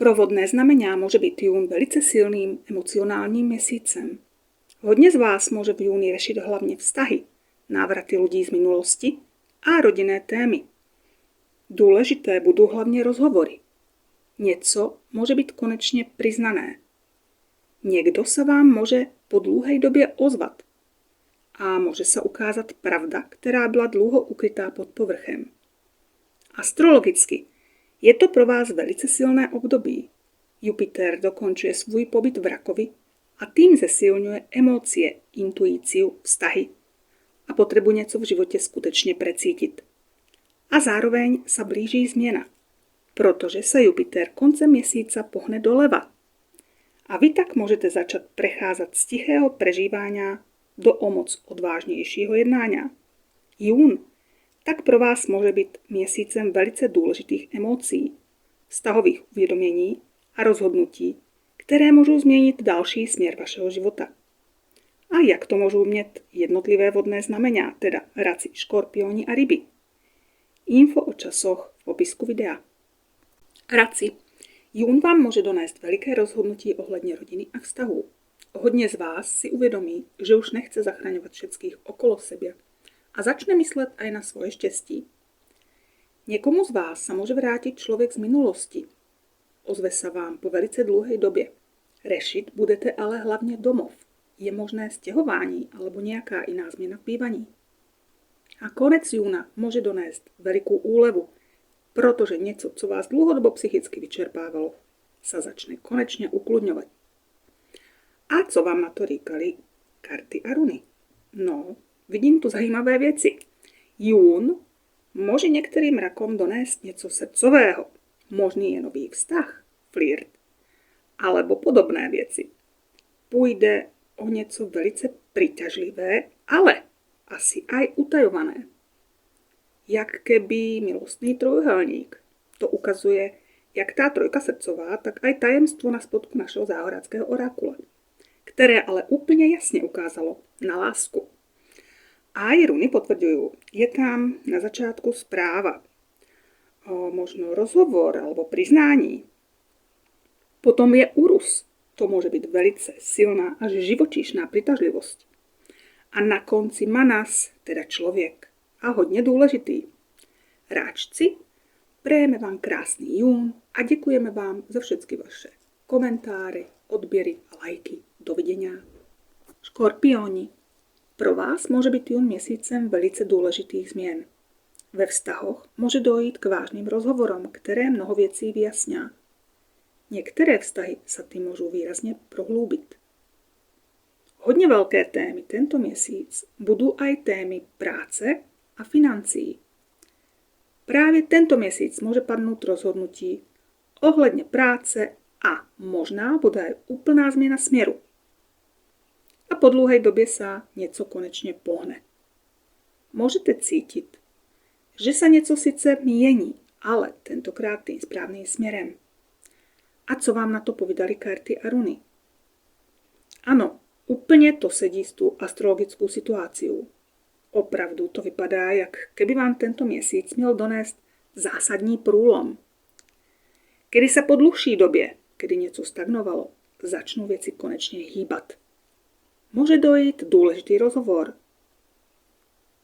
Pro vodné znamenia môže byť jún velice silným emocionálním měsícem. Hodně z vás může v júni řešit hlavně vztahy, návraty lidí z minulosti a rodinné témy. Důležité budou hlavně rozhovory. Něco může být konečně priznané. Někdo se vám může po dlouhé době ozvat a může se ukázat pravda, která byla dlouho ukrytá pod povrchem. Astrologicky je to pro vás velice silné období. Jupiter dokončuje svůj pobyt v Rakovi a tým zesilňuje emócie, intuíciu, vztahy a potřebu něco v životě skutečně precítit. A zároveň sa blíží změna, protože se Jupiter koncem měsíca pohne doleva. A vy tak můžete začat precházet z tichého prežívania do o moc odvážnějšího jednania. Jún tak pro vás může být měsícem velice důležitých emocí, vztahových uvědomění a rozhodnutí, které můžou změnit další směr vašeho života. A jak to můžou mít jednotlivé vodné znamenia, teda raci, škorpioni a ryby? Info o časoch v popisku videa. Raci. Jún vám může donést veliké rozhodnutí ohledně rodiny a vztahů. Hodně z vás si uvědomí, že už nechce zachraňovat všetkých okolo sebe a začne myslet aj na svoje štěstí. Někomu z vás se může vrátit člověk z minulosti. Ozve se vám po velice dlouhé době. Řešit budete ale hlavně domov. Je možné stěhování alebo nějaká jiná změna v bývaní. A konec júna může donést velikou úlevu, protože něco, co vás dlouhodobo psychicky vyčerpávalo, se začne konečně ukludňovat. A co vám na to říkali karty a runy? No, vidím tu zajímavé věci. Jún může některým rakom donést něco srdcového. Možný je nový vztah, flirt, alebo podobné věci. Půjde o něco velice príťažlivé, ale asi aj utajované. Jak keby milostný trojuhelník. To ukazuje jak tá trojka srdcová, tak aj tajemstvo na spodku našeho záhoráckého orákula, které ale úplně jasně ukázalo na lásku. A i runy potvrďujú, je tam na začátku správa, možno rozhovor alebo priznání. Potom je Urus, to může být velice silná až živočíšná přitažlivost. A na konci Manas, teda člověk, a hodně důležitý. Ráčci, přejeme vám krásný jún a děkujeme vám za všechny vaše komentáře, odběry a lajky. Dovidenia. Škorpioni. Pro vás může být jún měsícem velice důležitých změn. Ve vztahoch může dojít k vážným rozhovorom, které mnoho věcí vyjasňá. Některé vztahy se tím můžou výrazně prohloubit. Hodně velké témy tento měsíc budou aj témy práce a financí. Právě tento měsíc může padnout rozhodnutí ohledně práce a možná bude aj úplná změna směru. A po dlouhé době se něco konečně pohne. Můžete cítit, že se něco sice mění, ale tentokrát tým správným směrem. A co vám na to povídali karty a runy? Ano, úplně to sedí s tou astrologickou situáciou. Opravdu to vypadá, jak keby vám tento měsíc měl donést zásadní průlom. Kdy se po dlouhší době, kdy něco stagnovalo, začnou věci konečně hýbat. Může dojít důležitý rozhovor,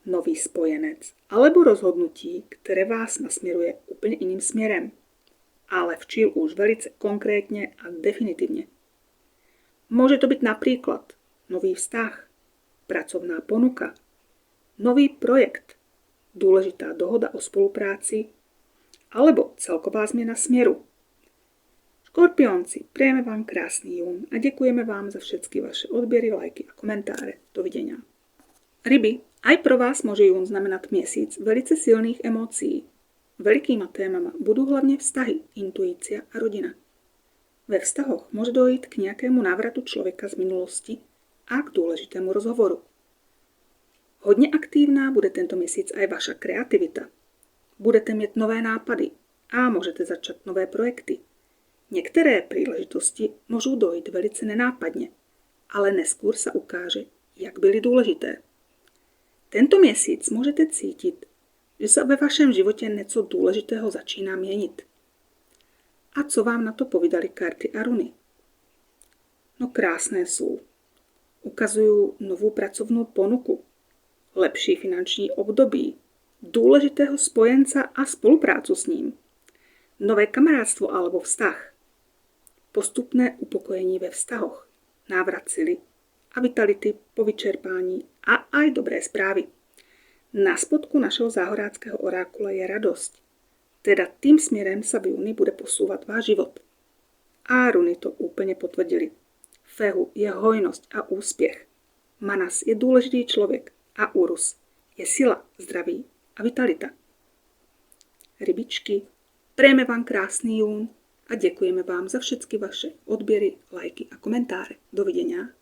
nový spojenec alebo rozhodnutí, které vás nasměruje úplně jiným směrem, ale včil už velice konkrétně a definitivně. Může to být například nový vztah, pracovná ponuka, nový projekt, důležitá dohoda o spolupráci alebo celková změna směru. Škorpionci, přejeme vám krásný jún a děkujeme vám za všechny vaše odběry, lajky a komentáře. Dovidenia. Ryby, aj pro vás může jún znamenat měsíc velice silných emocí. Velikýma témama budou hlavně vztahy, intuícia a rodina. Ve vztahoch může dojít k nějakému návratu člověka z minulosti a k důležitému rozhovoru. Hodně aktivná bude tento měsíc aj vaša kreativita. Budete mít nové nápady a můžete začat nové projekty. Některé příležitosti můžou dojít velice nenápadně, ale neskôr se ukáže, jak byly důležité. Tento měsíc můžete cítit, že se ve vašem životě něco důležitého začíná měnit. A co vám na to povídali karty a runy? No krásné sú. Ukazujú novú pracovnú ponuku, lepší finanční období, dôležitého spojenca a spoluprácu s ním, nové kamarátstvo alebo vztah, postupné upokojení ve vztahoch, návrat sily a vitality po vyčerpání a aj dobré správy. Na spodku našeho záhoráckého orákula je radosť. Teda tým směrem sa v júni bude posúvať váš život. A runy to úplne potvrdili. Fehu je hojnosť a úspěch. Manas je dôležitý človek a Urus je sila, zdraví a vitalita. Rybičky, prejeme vám krásný jún a děkujeme vám za všetky vaše odběry, lajky a komentáře. Dovidenia.